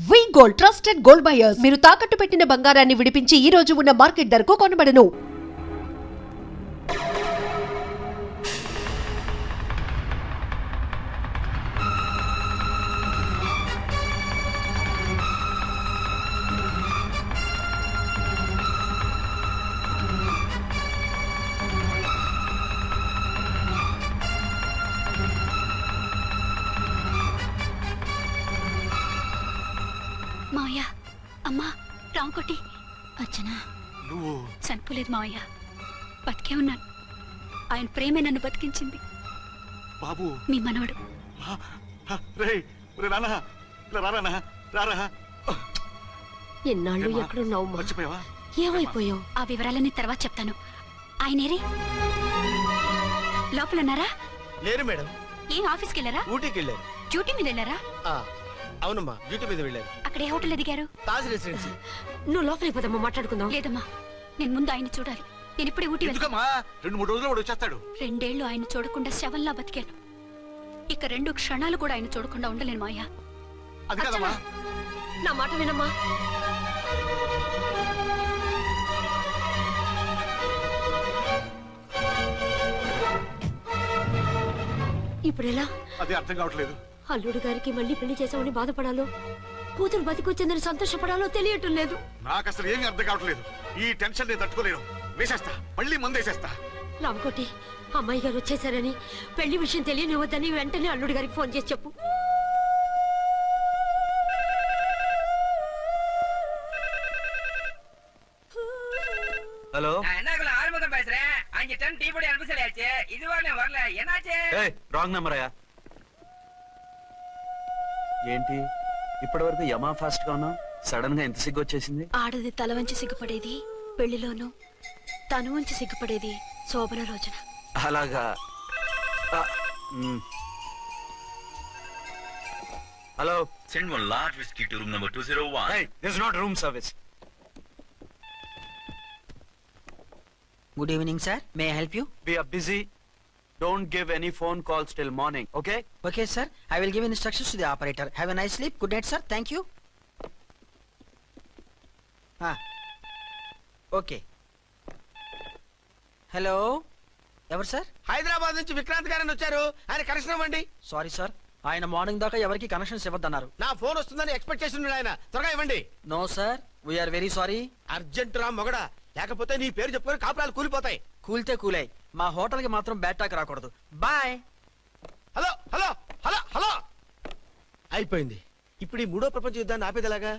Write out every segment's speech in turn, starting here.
వి gold trusted gold buyers మీరు తాకట్టు పెట్టిన బంగారాన్ని విడిపించి ఈ రోజు ఉన్న మార్కెట్ ధరకు కొనబడను. మావయ్య అమ్మా రాంకోటి అచ్చనా నువ్వు చనిపోలేదు మావయ్య, బతికే ఉన్నాను. ఆయన ప్రేమే నన్ను బతికించింది. బాబు మీ మనవడు. ఎన్నాళ్ళు ఎక్కడున్నావు? మర్చిపోయావా? ఏమైపోయావు? ఆ వివరాలన్నీ తర్వాత చెప్తాను. ఆయనేరి లోపల ఉన్నారా? లేరు మేడం. ఏం ఆఫీస్కి వెళ్ళారా? ఊటీకి వెళ్ళారు. డ్యూటీ మీద వెళ్ళారా? అవునమ్మా, డ్యూటీ మీద వెళ్ళారు. అక్కడ ఏ హోటల్ ఎదిగారు? తాజ్ రెసిడెన్సీ. నువ్వు లోపలికి పోదమ్మా, మాట్లాడుకుందాం. లేదమ్మా, నేను ముందు ఆయన చూడాలి. నేను ఇప్పుడే ఊటీ వెళ్తాను. 2-3 రోజుల్లో వాడు వచ్చేస్తాడు. 2 ఏళ్లు ఆయన చూడకుండా శవంలా బతికాను. ఇక 2 క్షణాలు కూడా ఆయన చూడకుండా ఉండలేను మాయా. అది కాదమ్మా, నా మాట వినమ్మా. ఇప్పుడు ఎలా? అది అర్థం కావట్లేదు. అల్లుడు గారికి మళ్ళీ పెళ్లి చేసామని బాధపడాలో, కూతురు బతికొచ్చిందని సంతోషపడాలో తెలియటం లేదు. నాకు అసలు ఏమీ అర్థం కావట్లేదు. ఈ టెన్షన్ నేను తట్టుకోలేను. వేసేస్తా, మళ్ళీ మందేసేస్తా. రామకోటి, అమ్మాయి గారు వచ్చేసారని, పెళ్లి విషయం తెలియనివ్వద్దని వెంటనే అల్లుడు గారికి ఫోన్ చేసి చెప్పు. ஹலோ என்ன ஆறுமுகம் பேசுறேன். 5 டன் டீ பொடி அனுப்பி சொல்லியாச்சு. இதுவரை வரல. என்னாச்சு? రాంగ్ నెంబర్ అయ్యా. ఏంటి ఇప్పటి వరకు యమా ఫాస్ట్ గా ఉన్నావు, సడన్ గా ఎంత సిగ్గు వచ్చేసింది? ఆడది తల వంచి సిగ్గుపడేది పెళ్లిలోను, తను వంచి సిగ్గుపడేది శోభన రోజున. అలాగా. Hello, Send one large whiskey to room number 201. hey, this is not room service. Good evening, sir. May I help you? We are busy. Don't give any phone calls till morning, okay? Okay, sir. I will give instructions to the operator. Have a nice sleep. Good night, sir. Thank you. Okay. Hello. ఎవరు sir? Hyderabad నుంచి విక్రాంత్ గారని వచ్చారు. ఆయన connection ఇవ్వండి. Sorry sir, ఆయన morning దాకా ఎవరికి connections ఇవ్వద్దన్నారు. నా ఫోన్ వస్తుందని ఎక్స్పెక్ట్ చేస్తున్నాడు ఆయన. త్వరగా ఇవ్వండి. No sir, we're very sorry. Urgent రా మొగడా, లేకపోతే నీ పేరు చెప్పుకొని కాపురాలు కూలిపోతాయి. కూల్తే కూలాయి, మా హోటల్ కి మాత్రం బ్యాడ్ టాక్ రాకూడదు. Bye. Hello hello hello hello. అయిపోయింది. ఇప్పుడు ఈ 3వ ప్రపంచ యుద్ధాన్ని ఆపేదిలాగా?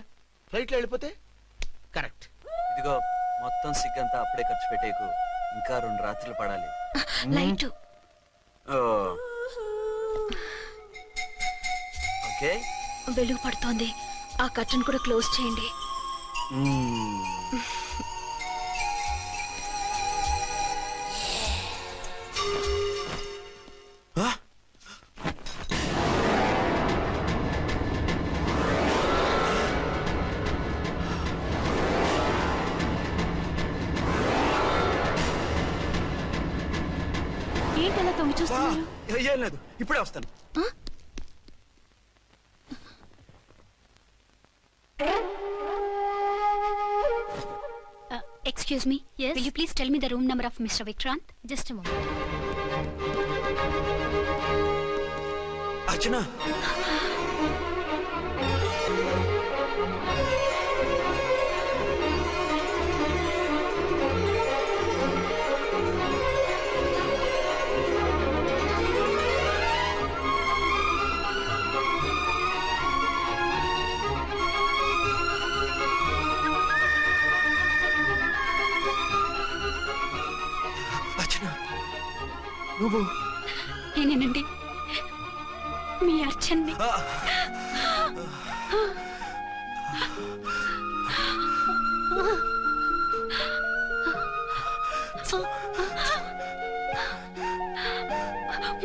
ఫ్లైట్ లో వెళ్ళిపోతే కరెక్ట్. ఇదిగో మొత్తం సిగ్గంతా అప్పుడే ఖర్చు పెట్టేకు, ఇంకా 2 రాత్రులు పడాలి. లైట్ ఓకే, వెలుగు పడుతోంది. ఆ కర్టన్ కూడా క్లోజ్ చేయండి. ఏంటలా తొంగి చూస్తున్నారు? ఏం లేదు, ఇప్పుడే వస్తాను. Excuse me. Yes. Will you please tell me the room number of Mr. Vikrant? Just a moment. అర్చన, నువ్వు? నేనేనండి, మీ అర్చన్ని.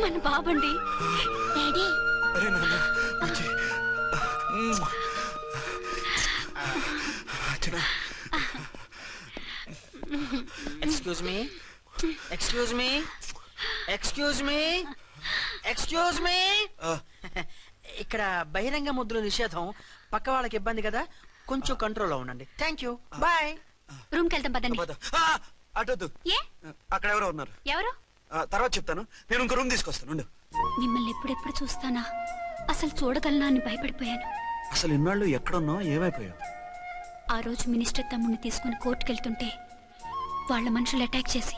మన బాబండి. డాడీ. అరే నాన్న, Excuse me. Excuse me. Excuse me. Excuse me. ఇక్కడ బహిరంగ ముద్దుల నిషేధం, పక్క వాళ్ళకి ఇబ్బంది కదా, కొంచెం కంట్రోల్లో ఉండండి. Thank you, bye. రూమ్ కి వెళ్తాం పదండి. అటొద్దు, ఏ అక్కడ ఎవరో ఉన్నారు. ఎవరు? తర్వాత చెప్తాను. నేను ఇంకో రూమ్ తీసుకొస్తాను ఉండు. మిమ్మల్ని ఎప్పుడెప్పుడు చూస్తానా, అసలు చూడగలనా అని భయపడిపోయాను. అసలు ఇన్నాళ్ళు ఎక్కడున్నావు, ఏమైపోయావు? ఆ రోజు మినిస్టర్ తమ్ముడిని తీసుకుని కోర్టుకెళ్తుంటే వాళ్ళ మనుషులు అటాక్ చేసి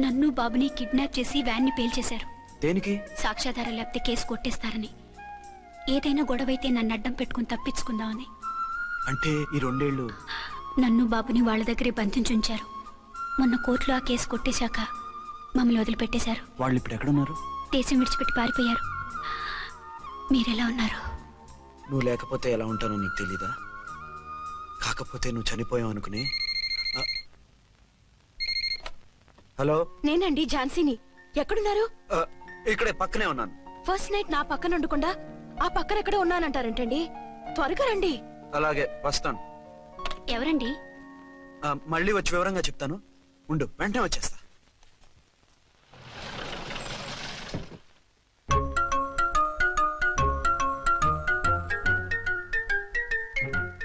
నన్ను బాబుని కిడ్నాప్ చేసి వ్యాన్ని పేల్చేశారు. దేనికి? సాక్ష్యాధారం లేకపోతే కేసు కొట్టేస్తారని. ఏదైనా గొడవైతే నన్ను అడ్డం పెట్టుకుని తప్పించుకుందామని. అంటే ఈ 2 ఏళ్ళు నన్ను బాబుని వాళ్ళ దగ్గరే బంధించుంచారు. మొన్న కోర్టులో ఆ కేసు కొట్టేశాక మమ్మల్ని వదిలిపెట్టేశారు. వాళ్ళు ఇప్పుడు ఎక్కడున్నారు? దేశం విడిచిపెట్టి పారిపోయారు. మీరెలా ఉన్నారు? నువ్వు లేకపోతే ఎలా ఉంటానో నీకు తెలీదా? కాకపోతే నువ్వు చనిపోయావు అనుకుని. హలో, నేనండి ఝాన్సీని. ఎక్కడున్నారు? ఇక్కడే పక్కనే ఉన్నాను. ఫస్ట్ నైట్ నా పక్కన ఉండకుండా ఆ పక్కన ఎక్కడో ఉన్నానంటారంటండి. త్వరగా రండి. అలాగే వస్తాను. ఎవరండి? మళ్ళీ వచ్చి వివరంగా చెప్తాను. ఉండు, వెంటనే వచ్చేస్తా.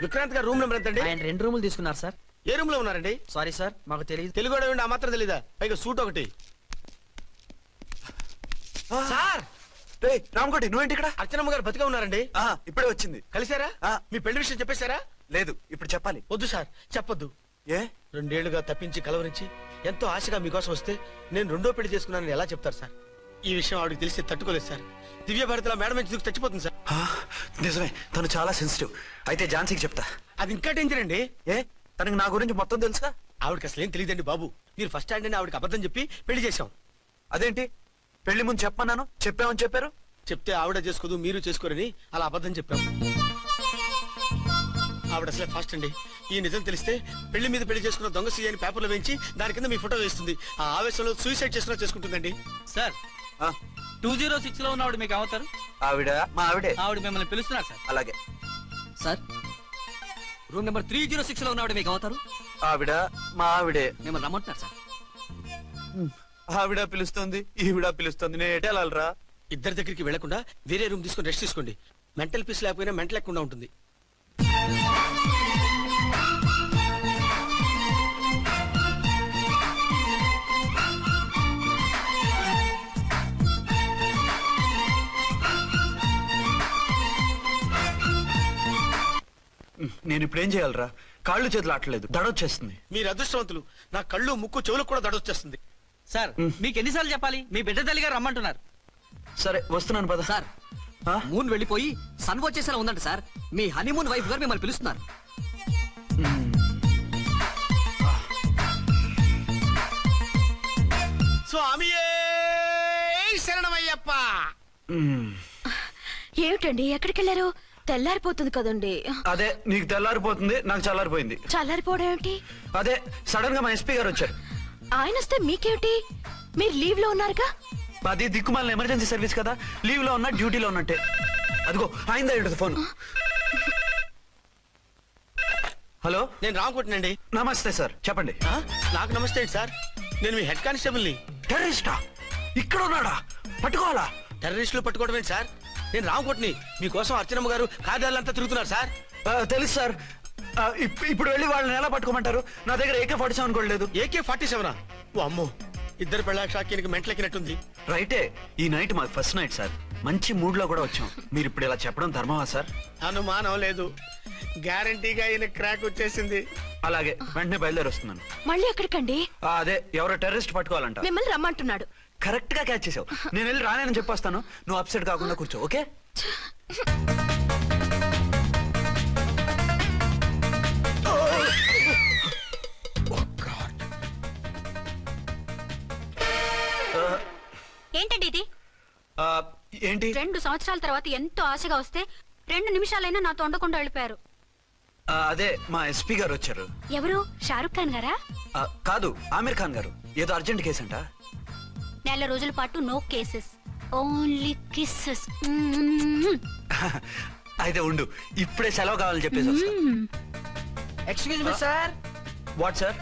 విక్రాంత్ గారు రూమ్ నెంబర్ ఎంతండి? ఆయన 2 రూములు తీసుకున్నారు సార్. ఏ రూమ్ లో ఉన్నారండి? సారీ సార్, మాకు తెలియదు. తెలుగు ఆ మాత్రం తెలీదా? పైగా సూట్ ఒకటి. సార్, రామకోటి నువ్వేంటి ఇక్కడ? అర్చనమ్మ గారు బతిగా ఉన్నారండి. ఇప్పుడే వచ్చింది. కలిసారా? ఆ. మీ పెళ్లి విషయం చెప్పేశారా? లేదు, ఇప్పుడు చెప్పాలి. వద్దు సార్, చెప్పొద్దు. ఏ? 2 ఏళ్లుగా తప్పించి కలవరించి ఎంతో ఆశగా మీకోసం వస్తే నేను 2వ పెళ్లి చేసుకున్నానని ఎలా చెప్తారు సార్? ఈ విషయం ఆవిడకి తెలిసి తట్టుకోలేదు సార్. దివ్య భారతిలో మేడం నుంచి దూకి చచ్చిపోతుంది సార్. నిజమే, తను చాలా సెన్సిటివ్. అయితే ఝాన్సీకి చెప్తా. అది ఇంకా డేంజర్ అండి. ఏ, తనకి నా గురించి మొత్తం తెలుసా? ఆవిడకి అసలు ఏం తెలియదండి బాబు. మీరు ఫస్ట్ హ్యాండ్ అని ఆవిడకి అబద్ధం చెప్పి పెళ్లి చేశాం. అదేంటి, పెళ్లి ముందు చెప్పన్నాను, చెప్పామని చెప్పారు. చెప్తే ఆవిడ చేసుకోదు, మీరు చేసుకోరని అలా అబద్ధం చెప్పాం. ఆవిడ అసలే ఫాస్ట్ అండి. ఈ నిజం తెలిస్తే పెళ్లి మీద పెళ్లి చేసుకున్న దొంగ సీ అని పేపర్లో వేయించి దాని కింద మీ ఫోటో వేస్తుంది. ఆ ఆవేశంలో సూసైడ్ చేసుకున్నా చేసుకుంటుందండి. సార్, 206 లో ఉన్నవాడు మీకు అవుతారు. ఆవిడ మా ఆవిడే. ఆవిడ మిమ్మల్ని పిలుస్తున్నారు సార్. అలాగే సార్, రూమ్ నెంబర్ 306 లో ఉన్నవాడు మీకు అవుతారు. ఆవిడ మా ఆవిడే. మిమ్మల్ని రమ్మంటున్నారు సార్. ఆవిడ పిలుస్తుంది, ఈవిడ పిలుస్తుంది. నేను ఎటు వెళ్ళాలరా? ఇద్దరి దగ్గరికి వెళ్లకుండా వేరే రూమ్ తీసుకుని రెస్ట్ తీసుకోండి. మెంటల్ పీస్ లేకపోయినా మెంటల్ లేకుండా ఉంటుంది. నేను ఇప్పుడు ఏం చేయాలరా? కాళ్ళు చేతులు ఆటలేదు, దడొచ్చేస్తుంది. మీరు అదృష్టవంతులు. నా కళ్ళు ముక్కు చెవులకు కూడా దడొచ్చేస్తుంది. సార్, మీకు ఎన్నిసార్లు చెప్పాలి? మీ బిడ్డ తల్లి గారు రమ్మంటున్నారు. సరే వస్తున్నాను పద. సార్, మూన్ వెళ్ళిపోయి సన్ వచ్చేసేలా ఉందంట సార్. మీ హనీమూన్ వైఫ్ గారు మిమ్మల్ని పిలుస్తున్నారు. స్వామియే శరణమయ్యప్ప. ఏమిటండి ఎక్కడికి వెళ్ళారు? తెల్లారిపోతుంది కదండి. అదే, నీకు తెల్లారిపోతుంది, నాకు చల్లారిపోయింది. చల్లారిపోవడం ఏమిటి? అదే సడన్ గా మా ఎస్పీ గారు వచ్చారు. ఆయన వస్తే మీకేమిటి? మీరు లీవ్ లో ఉన్నారుగా. అది దిక్కుమాలిన ఎమర్జెన్సీ సర్వీస్ కదా, లీవ్ లో ఉన్నా డ్యూటీలో ఉన్నట్టే. అదిగో ఆయన ఫోన్. హలో, నేను రామకుంటున్నాండి. నమస్తే సార్, చెప్పండి. నాకు నమస్తే సార్. నేను మీ హెడ్ కానిస్టేబుల్ ని. టెర్రరిస్టా? ఇక్కడ ఉన్నాడా? పట్టుకోవాలా? టెర్రరిస్టులు పట్టుకోవడం ఏంటి సార్? నేను రామకోటిని. మీకోసం అర్చనమ్మ గారు కార్యాలంతా తిరుగుతున్నారు సార్. తెలుసు సార్. ఇప్పుడు వెళ్ళి వాళ్ళని ఎలా పట్టుకోమంటారు? నా దగ్గర AK-47 కూడా లేదు. AK-47? ఓ అమ్మో, ఇద్దరు పెళ్ళ షాకీనికి మెంట్లెక్కినట్టుంది. రైటే, ఈ నైట్ మాకు ఫస్ట్ నైట్ సార్. మంచి మూడ్ లో కూడా వచ్చాం. మీరు ఇప్పుడు ఇలా చెప్పడం ధర్మమా సార్? అనుమానం లేదు, గ్యారంటీగా ఈయన క్రాక్ వచ్చేసింది. అలాగే, వెంటనే బయలుదేరి వస్తున్నాను. మళ్ళీ ఎక్కడికండి? అదే, ఎవరో టెర్రరిస్ట్ పట్టుకోవాలంట. మిమ్మల్ని రమ్మంటున్నాడు. కరెక్ట్ గా క్యాచ్ చేసావు. నేను వెళ్ళి రానని చెప్పొస్తాను, నువ్వు అప్సెట్ కాకుండా కూర్చో, ఓకే? ఏంటండి ఇది? ఏంటి? 2 సంవత్సరాల తర్వాత ఎంతో ఆశగా వస్తే 2 నిమిషాలైనా నాతో ఉండకుండా వెళ్ళిపోయారు. అదే, మా ఎస్పీ గారు వచ్చారు. ఎవరు? షారుఖ్ ఖాన్ గారా? కాదు, ఆమీర్ ఖాన్ గారు. ఏదో అర్జెంట్ కేసు అంట. 4 రోజుల పాటు నో కేసెస్, ఓన్లీ కిస్సెస్. అయితే ఉండు, ఇప్పుడే సెలవు కావాలని చెప్పేసి వస్తా. Excuse me sir. What sir?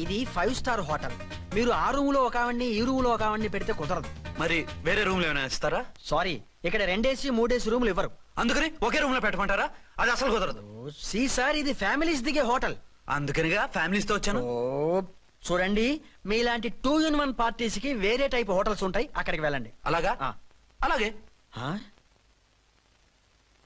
ఇది 5 స్టార్ హోటల్. మీరు ఆ రూమ్ లో ఒక ఆవిడ్ని, ఈ రూమ్ లో ఒక ఆవిడ్ని పెడితే కుదరదు. మరి వేరే రూమ్ లో ఏమైనా ఇస్తారా? సారీ, ఇక్కడ 2 AC 3 AC రూములు ఇవ్వరు. అందుకని ఒకే రూమ్ లో పెట్టమంటారా? అది అసలు కుదరదు. సి సార్, ఇది ఫ్యామిలీస్ దిగే హోటల్. అందుకనిగా ఫ్యామిలీస్ తో వచ్చాను. చూడండి, మీలాంటి 2-in-1 పార్టీస్ కి వేరే టైప్ హోటల్స్ ఉంటాయి, అక్కడికి వెళ్ళండి. అలాగా? అలాగే. ఆ?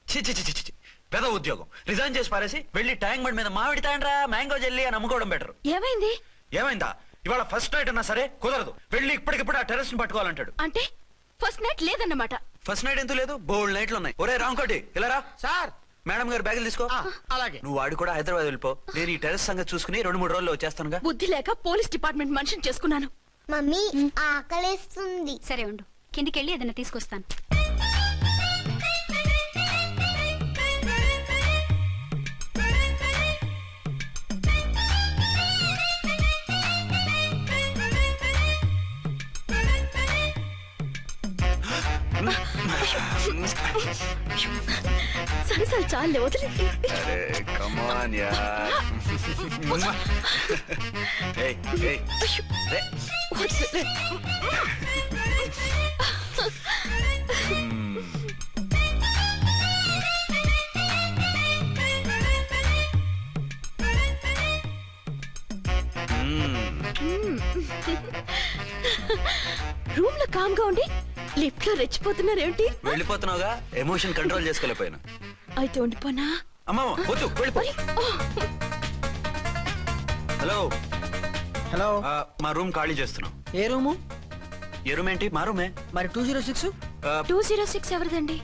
చి చి చి చి చి. పెద్ద ఉద్యోగం రిజైన్ చేసి పారేసి వెళ్ళి ట్యాంక్ బండ్ మీద మామిడి తాండ్రా మ్యాంగో జెల్లీ అని అమ్ముకోవడం బెటర్. ఏమైంది? ఏమైందా? ఇవాళ ఫస్ట్ నైట్ అన్నా సరే కుదరదు. వెళ్ళి ఇప్పటికిప్పుడు ఆ టెర్రస్ ని పట్టుకోవాలంటాడు. అంటే ఫస్ట్ నైట్ లేదన్నమాట. ఫస్ట్ నైట్ ఎందుకు లేదు? బోల్డ్ నైట్లు ఉన్నాయి. ఒరే రాంకోటి ఇలా రా. సార్. మేడం గారు బ్యాగులు తీసుకో. అలాగే. నువ్వు వాడు కూడా హైదరాబాద్ వెళ్ళిపో. నేను ఈ టెర్రస్ సంగతి చూసుకుని 2-3 రోజుల్లో వచ్చేస్తానుగా. బుద్ధి లేక పోలీస్ డిపార్ట్మెంట్ మనిషిని చేసుకున్నాను. మమ్మీ ఆకలేస్తుంది. సరే ఉండు, కిందికెళ్ళి ఏదైనా తీసుకొస్తాను. సరే సరే చాలే, వదిలే. అరే కమాన్ యార్. ఏయ్ ఏయ్ రే. వదిలే. రూమ్ లో కామ్ గా ఉండి లిఫ్ట్ లో రెచ్చిపోతున్నారేంటి? వెళ్ళిపోతున్నావుగా, ఎమోషన్ కంట్రోల్ చేసుకోలేకపోయినా. అయితే ఉండిపోనా? అమ్మా వద్దు, వెళ్ళిపో. Hello hello. మా రూమ్ ఖాళీ చేస్తున్నాం. ఏ రూము? ఏ రూమ్ ఏంటి? మా రూమే. మరి 206? 206 ఎవరిదండి?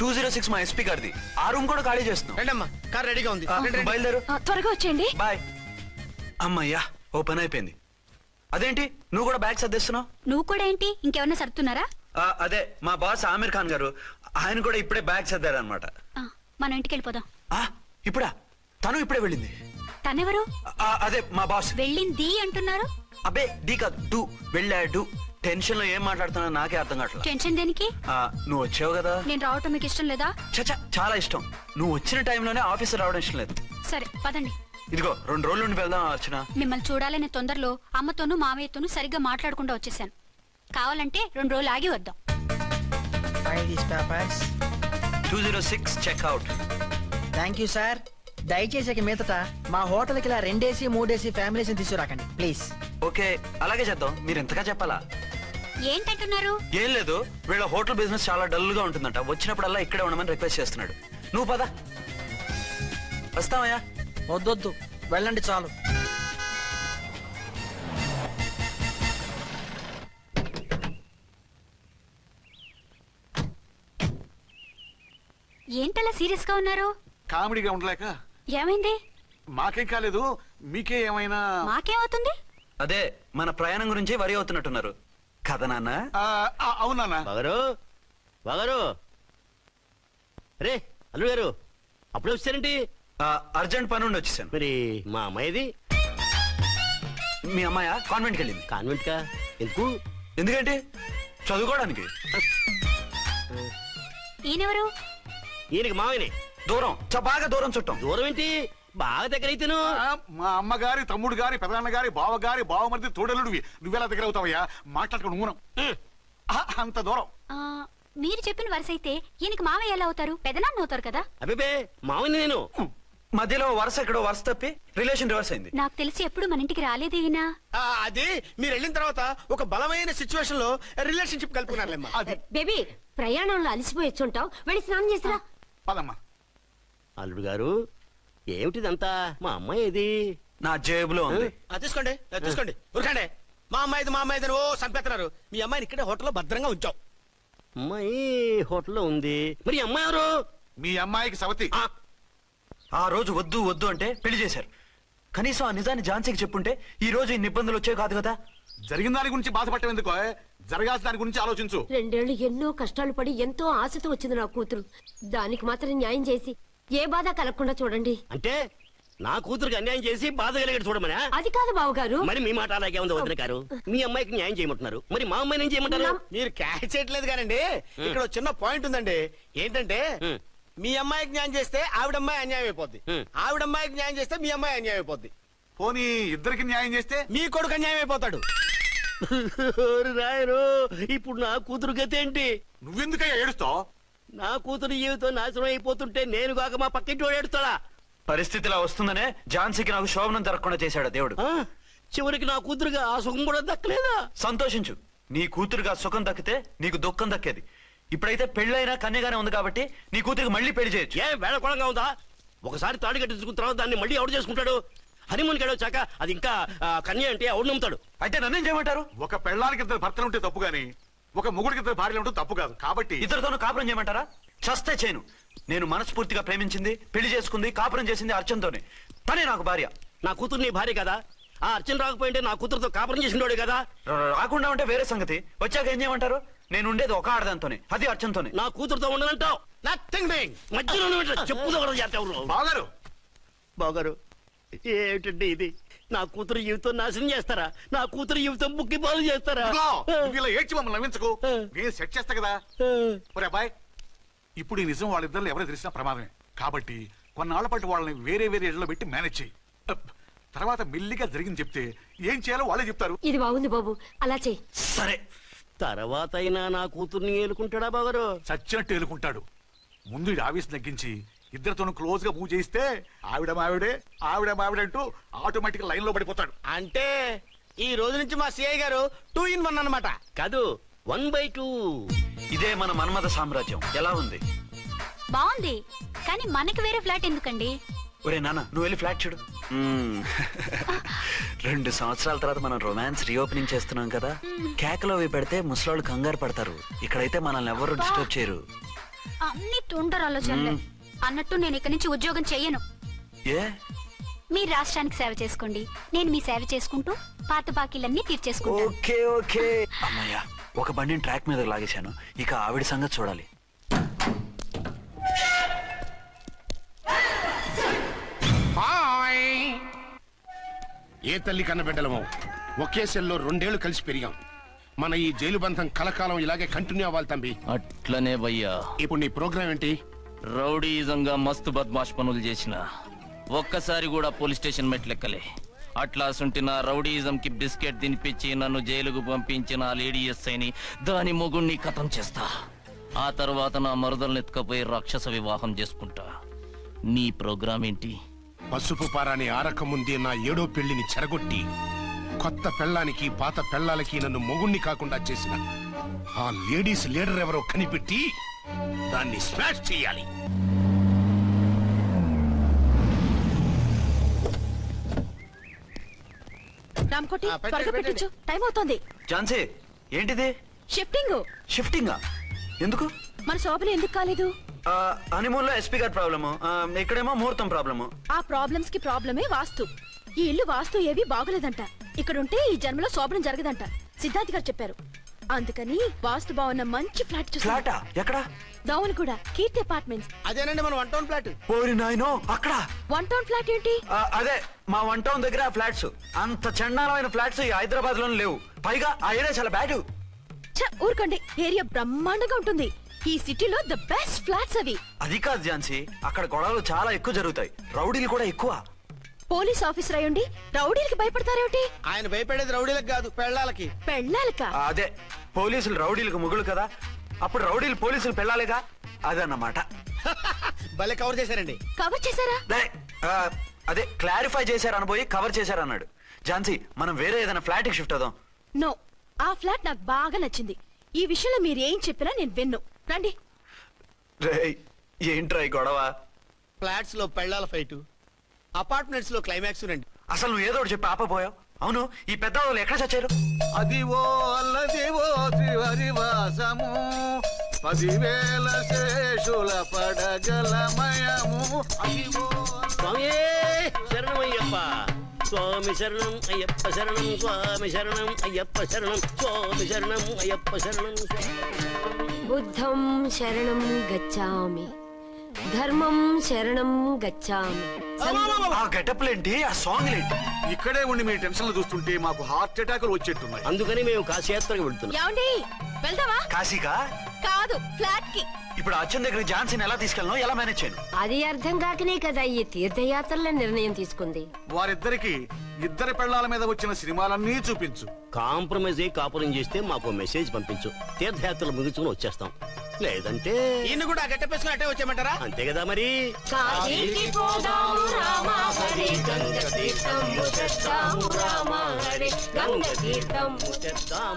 206 మా ఎస్పీ గారిది. ఆ రూమ్ కూడా ఖాళీ చేస్తున్నాం. రండమ్మా, కార్ రెడీగా ఉంది. బయలుదేరు. త్వరగా వచ్చేయండి. బాయ్. అమ్మయ్యా, ఓ పని అయిపోయింది. అదేంటి నువ్వు కూడా బ్యాగ్ సర్దేస్తున్నావు? నువ్వు కూడా ఏంటి, ఇంకేమన్నా సర్దుతున్నారా? అదే మా బాస్ ఆమీర్ ఖాన్ గారు, ఆయన కూడా ఇప్పుడే బ్యాగ్ సర్దారనమాట. మనం ఇంటికి వెళ్ళిపోదాం. ఇప్పుడా? తను ఇప్పుడే వెళ్ళింది. తనెవరు? అదే మా బాస్. వెళ్ళింది అంటున్నారు. అబ్బే డీ కాదు, డూ. వెళ్ళాడు. టెన్షన్ లో ఏం మాట్లాడుతున్నా నాకే అర్థం కావట్లేదు. టెన్షన్ దేనికి? నువ్వు వచ్చావు కదా. నేను రావటం మీకు ఇష్టం లేదా? చచ్చా, చాలా ఇష్టం. నువ్వు వచ్చిన టైంలోనే ఆఫీసర్ రావడం ఇష్టం లేదు. సరే పదండి. ఇదిగో 2 రోజుల నుండి వెళ్దాం అర్చన. మిమ్మల్ని చూడాలనే తొందరలో అమ్మతోనూ మామయ్యతోనూ సరిగ్గా మాట్లాడకుండా వచ్చేసాను. కావాలంటే 2 రోజులు ఆగి వద్దాం. 206 చెక్అవుట్. Thank you sir. దయచేసి ఇక మీదట మా హోటల్కి ఇలా 2 AC 3 AC ఫ్యామిలీస్ తీసుకురాకండి ప్లీజ్. ఓకే, అలాగే చేద్దాం. మీరు ఎంతగా చెప్పాలా? ఏంటంటున్నారు? ఏం లేదు, వీళ్ళ హోటల్ బిజినెస్ చాలా డల్ గా ఉంటుందంట. వచ్చినప్పుడల్లా ఇక్కడే ఉండమని రిక్వెస్ట్ చేస్తున్నాడు. నువ్వు పద. వస్తావయ్యా? వద్దొద్దు, వెళ్ళండి చాలు. ఏంటలా సీరియస్ గా ఉన్నారు? కామెడీగా ఉండలేక. ఏమైంది? మాకేం కాలేదు, మీకే ఏమైనా? మాకేమవుతుంది? అదే మన ప్రయాణం గురించి వరి అవుతున్నట్టున్నారు కదా నాన్న? అవునా? బాగారు రే అల్లు గారు, అప్పుడే వచ్చారేంటి? అర్జెంట్ పని ఉండి వచ్చేసాను. మరి మా అమ్మాయిది? మీ అమ్మాయ కాన్వెంట్కి వెళ్ళింది. కాన్వెంట్ కా? ఎందుకు? ఎందుకంటే చదువుకోవడానికి. ఈయనెవరు? ఈయనకి మామయ్యనే. దూరం, బాగా దూరం చుట్టాం. దూరం ఏంటి, బాగా దగ్గర అయితేను. మా అమ్మగారి తమ్ముడు గారి పెదనాన్న గారి బావగారి బావమరిది తోడలుడివి. నువ్వెలా దగ్గర అవుతావయ్యా? మాట్లాడుకుని ఊనం అంత దూరం. మీరు చెప్పిన వరుస అయితే ఈయనకి మామయ్య ఎలా అవుతారు? పెదనాన్న అవుతారు కదా. అబ్బే మామయ్య నేను. మధ్యలో వరుస ఎక్కడో వరుస తప్పి రిలేషన్ రివర్స్ అయింది. నాకు తెలిసి ఎప్పుడు మన ఇంటికి రాలేదు ఈయన. అది మీరు వెళ్ళిన తర్వాత ఒక బలమైన సిచ్యువేషన్ లో రిలేషన్షిప్ కలుపుకున్నారులేమ్మా. బేబీ, ప్రయాణంలో అలసిపోయి వచ్చుంటావు, వెళ్ళి స్నానం చేసిరా. పదమ్మా. అల్లుడు గారు, ఏమిటిదంతా? మా అమ్మాయి ఏది? నా జేబులో ఉంది. తీసుకోండి తీసుకోండి, ఉరకండి. మా అమ్మాయిది ఓ సంపేస్తున్నారు. మీ అమ్మాయిని ఇక్కడే హోటల్లో భద్రంగా ఉంచాం. అమ్మాయి హోటల్లో ఉంది. మరి అమ్మాయి ఎవరు? మీ అమ్మాయికి సవతి. ఆ రోజు వద్దు వద్దు అంటే పెళ్లి చేశారు. కనీసం ఆ నిజాన్ని ఝాన్సీకి చెప్పుంటే ఈ రోజు ఇన్ని ఇబ్బందులు వచ్చే కాదు కదా. జరిగిన దాని గురించి బాధపడటం ఎందుకో, జరగాల్సిన దాని గురించి ఆలోచించు. 2 ఏళ్లు ఎన్నో కష్టాలు పడి ఎంతో ఆశతో వచ్చింది నా కూతురు. దానికి మాత్రం న్యాయం చేసి ఏ బాధ కలగకుండా చూడండి. అంటే నా కూతురికి అన్యాయం చేసి బాధ కలిగేది చూడమనా? అది కాదు బావగారు. మరి మీ మాట అలాగే ఉంది వదిన గారు. మీ అమ్మాయికి న్యాయం చేయమంటున్నారు, మరి మా అమ్మాయిని ఏం చేయమంటారు? మీరు క్యాచ్ చేయట్లేదు కానండి. ఇక్కడ చిన్న పాయింట్ ఉందండి. ఏంటంటే మీ అమ్మాయికి న్యాయం చేస్తే ఆవిడమ్మాయి అన్యాయం అయిపోద్ది, ఆవిడమ్మాయికి న్యాయం చేస్తే మీ అమ్మాయి అన్యాయం అయిపోద్ది. పోనీ ఇద్దరికి న్యాయం చేస్తే మీ కొడుకు అన్యాయం అయిపోతాడు. రాయరు ఇప్పుడు నా కూతురు గతేంటి? నువ్వెందుకయ్యా ఏడుస్తావు? నా కూతురు జీవితం నాశనం అయిపోతుంటే నేను కాక మా పక్కింటి వాడు ఏడుస్తాడా? పరిస్థితిలా వస్తుందనే ఝాన్సీకి నాకు శోభనం జరగకుండా చేశాడు దేవుడు. చివరికి నా కూతురుగా ఆ సుఖం కూడా దక్కలేదా? సంతోషించు, నీ కూతురుగా సుఖం దక్కితే నీకు దుఃఖం దక్కేది. ఇప్పుడైతే పెళ్ళైనా కన్యగానే ఉంది కాబట్టి నీ కూతురికి మళ్ళీ పెళ్లి చేయొచ్చు. ఏ వేళకోళంగా ఉందా? ఒకసారి తాడు కట్టించుకున్న తర్వాత దాన్ని మళ్ళీ ఎవడు చేసుకుంటాడు? హనీమూన్ వచ్చాక అది ఇంకా కన్య అంటే ఎవడు నమ్ముతాడు? అయితే నన్నేం చేయమంటారు? ఒక పెళ్ళానికి ఇద్దరు భర్తలు ఉంటే తప్పు గాని ఒక మొగుడికి ఇద్దరు భార్యలు ఉంటే తప్పు కాదు. కాబట్టి ఇద్దరితోనూ కాపురం చేయమంటారా? చస్తే చేయను. నేను మనస్ఫూర్తిగా ప్రేమించింది, పెళ్లి చేసుకుంది, కాపురం చేసింది అర్చనతోనే. తనే నాకు భార్య. నా కూతురు నీ భార్య కదా? ఆ అర్చన రాకపోయింటే నా కూతురుతో కాపురం చేసినోడే కదా? రాకుండా ఉంటే వేరే సంగతి. వచ్చాక ఏం చేయమంటారు? నేను ఉండేది ఒక ఆడదాంతోనే, అది అర్చనతోనే. నా కూతురుతో ఉండనంటావు? మధ్యలో చెప్పులు బాగారు బాగారు ఏమిటండి ఇది? నా కూతురు జీవితం నాశనం చేస్తారా? నా కూతురు జీవితం బుక్కి పాలు చేస్తారా? నువ్వు ఇలా ఏడ్చి మమ్మల్ని నవ్వించకు. నేను సెట్ చేస్తా కదా. ఒరే అబ్బాయి, ఇప్పుడు ఈ నిజం వాళ్ళిద్దరు ఎవరో తెలిసినా ప్రమాదమే. కాబట్టి కొన్నాళ్ల పాటు వాళ్ళని వేరే వేరే ఇళ్లలో పెట్టి మేనేజ్ చేయి. తర్వాత మెల్లిగా జరిగింది చెప్తే ఏం చేయాలో వాళ్ళే చెప్తారు. ఇది బాగుంది బాబు, అలా చెయ్యి. సరే, తర్వాత అయినా నా కూతుర్ని ఏలుకుంటాడా బాగారు? చచ్చినట్టు ఏలుకుంటాడు. ముందు ఈ ఆవేశం తగ్గించి ఇద్దరితోనూ క్లోజ్ గా మూవ్ చేయిస్తే ఆవిడ మావిడే ఆవిడ మావిడంటూ ఆటోమేటిక్ లైన్ లో పడిపోతాడు. అంటే ఈ రోజు నుంచి మా సిఐ గారు 2 in 1 అన్నమాట. కాదు, 1/2. ఇదే మన మన్మథ సామ్రాజ్యం. ఎలా ఉంది? బాగుంది, కానీ మనకి వేరే ఫ్లాట్ ఎందుకండి? ఒరే నాన్న, నువ్వు వెళ్ళి ఫ్లాట్ చూడు. 2 సంవత్సరాల తర్వాత మనం రొమాన్స్ రీఓపెనింగ్ చేస్తున్నాం కదా. కేకలో అవి పెడితే ముసలాళ్ళు కంగారు పడతారు. ఇక్కడైతే మనల్ని ఎవరు డిస్టర్బ్ చేయరు. అన్ని తొందర ఆలోచనలే. అన్నట్టు నేను ఇక్కడి నుంచి ఉద్యోగం చెయ్యను. ఏ? మీరు రాష్ట్రానికి సేవ చేసుకోండి, నేను మీ సేవ చేసుకుంటూ పాత బాకీలన్నీ తీర్చేసుకుంటాను. Okay okay. అమ్మయ్యా, ఒక బండిని ట్రాక్ మీద లాగేశాను. ఇక ఆవిడ సంగతి చూడాలి. ఏ తల్లి కన్న బిడ్డలమో ఒకే సెల్లో 2 ఏళ్లు కలిసి పెరిగాం. మన ఈ జైలు బంధం కలకాలం ఇలాగే కంటిన్యూ అవ్వాలి తంబి. అట్లనే భయ్యా. ఇప్పుడు నీ ప్రోగ్రామ్ ఏంటి? రౌడీజంగా మస్తు బద్మాష్ పనులు చేసిన ఒక్కసారి కూడా పోలీస్ స్టేషన్ మెట్లెక్కలే. అట్లా సుంటి నా రౌడీజం కి బిస్కెట్ తినిపించి నన్ను జైలుకు పంపించిన లేడీ ఎస్ఐని దాని మొగుణ్ణి కథం చేస్తా. ఆ తర్వాత నా మరుదల్ని ఎత్తుకపోయి రాక్షస వివాహం చేసుకుంటా. నీ ప్రోగ్రామ్ ఏంటి? పసుపు పారాని ఆరక ముందే నా 7వ పెళ్లిని చెరగొట్టి కొత్త పెళ్ళానికి పాత పెళ్ళాలకి నన్ను మొగుణ్ణి కాకుండా చేసిన ఆ లేడీస్ లీడర్ ఎవరో కనిపెట్టి దాన్ని స్మాష్ చేయాలి. రామ్కోటి, త్వరగా పెట్టించు, టైం అవుతోంది. ఝాన్సీ, ఏంటిది? షిఫ్టింగ్. షిఫ్టింగా? ఎందుకు? మన శోభన ఎందుకు కాలేదు? హనీమూన్ లో ఎస్పీ గారి ప్రాబ్లము, ఇక్కడేమో ముహూర్తం ప్రాబ్లము. ఆ ప్రాబ్లమ్స్ కి ప్రాబ్లమే వాస్తు. ఈ ఇల్లు వాస్తు ఏవి బాగోలేదంట. ఇక్కడుంటే ఈ జన్మలో శోభనం జరగదంట సిద్ధార్థ్ గారు చెప్పారు. అందుకని వాస్తు బాగున్న మంచి ఫ్లాట్ చూసి. ఫ్లాటా? ఎక్కడ? దౌన్ కూడా కీర్తి అపార్ట్మెంట్స్. అదేనండి మన 1 టౌన్ ఫ్లాట్. ఓరి నాయనో, అక్కడ 1 టౌన్ ఫ్లాట్ ఏంటి? అదే మా 1 టౌన్ దగ్గర ఫ్లాట్స్. అంత చండాలమైన ఫ్లాట్స్ ఈ హైదరాబాద్ లో లేవు. పైగా ఆ ఏరియా చాలా బ్యాడ్. ఊరుకోండి, ఏరియా బ్రహ్మాండంగా ఉంటుంది. ఈ సిటీలో ద బెస్ట్ ఫ్లాట్స్ అవి. అది కాదు ఝాన్సీ, అక్కడ గొడవలు చాలా ఎక్కువ జరుగుతాయి, రౌడీలు కూడా ఎక్కువ. పోలీస్ ఆఫీసర్ అయ్యుండి రౌడీలకి భయపడతారేమిటి? ఆయన భయపడేది రౌడీలకు కాదు, పెళ్ళాలకి. పెళ్ళాలకా? అదే, పోలీసులు రౌడీలకు మొగులు కదా, అప్పుడు రౌడీలు పోలీసులు పెళ్ళాలిగా, అదన్నమాట. భలే కవర్ చేశారండి. కవర్ చేశారా? అదే క్లారిఫై చేశారని పోయి కవర్ చేశారన్నాడు. ఝాన్సీ, మనం వేరే ఏదైనా ఫ్లాట్ కి షిఫ్ట్ అవుదాం. నో, ఆ ఫ్లాట్ నాకు బాగా నచ్చింది. ఈ విషయంలో మీరు ఏం చెప్పినా నేను విన్ను. రండి. ఏంట్రా ఈ గొడవ? ఫ్లాట్స్ లో పెళ్ళాల ఫైట్, అపార్ట్మెంట్స్ లో క్లైమాక్స్ రండి. అసలు నువ్వు ఏదో ఒకటి చెప్పి ఆపపోయావు. అవును, ఈ పెద్ద వాళ్ళు ఎక్కడ చచ్చారు? అదివో అల్లదివో త్రివరివాసము 10,000 శేషుల పడగలమయము. అదివో స్వామి శరణమయ్యప్ప, స్వామి శరణం అయ్యప్ప శరణం, స్వామి శరణం అయ్యప్ప శరణం, స్వామి శరణం అయ్యప్ప శరణం. బుద్ధం శరణం గచ్చామి, ధర్మం శరణం గచ్చామి. ఆ గెటప్లేంటి, ఆ సాంగ్ ఏంటి? ఇక్కడే ఉండి మీ టెన్షన్లు చూస్తుంటే మాకు హార్ట్ అటాకులు వచ్చేట్టున్నాయి. అందుకని మేము కాశీయాత్రకు వెళ్తున్నాం. ఏమండి, వెళ్దామా? కాశీకా? కాదు, ఫ్లాట్ కి. ఇప్పుడు అచ్చన్ దగ్గర ఝాన్సీని ఎలా తీసుకెళ్ళను, ఎలా మేనేజ్ చేయను? అది అర్థం కాకనే కదా ఈ తీర్థయాత్రల నిర్ణయం తీసుకుంది. వారిద్దరికి ఇద్దరి పెళ్ళాల మీద వచ్చిన సినిమాలన్నీ చూపించు. కాంప్రమైజ్ అయ్యి కాపురం చేస్తే మాకు మెసేజ్ పంపించు. తీర్థయాత్రలు ముగించుకుని వచ్చేస్తాం. లేదంటే ఇన్ని కూడా గట్టపేసుకుని అట్టే వచ్చేయమంటారా? అంతే కదా మరి. కాశీకి పోదాము రామా హరి గంగ తీర్థం ముచ్చద్దాము రామా హరి గంగ తీర్థం ముచ్చద్దాము.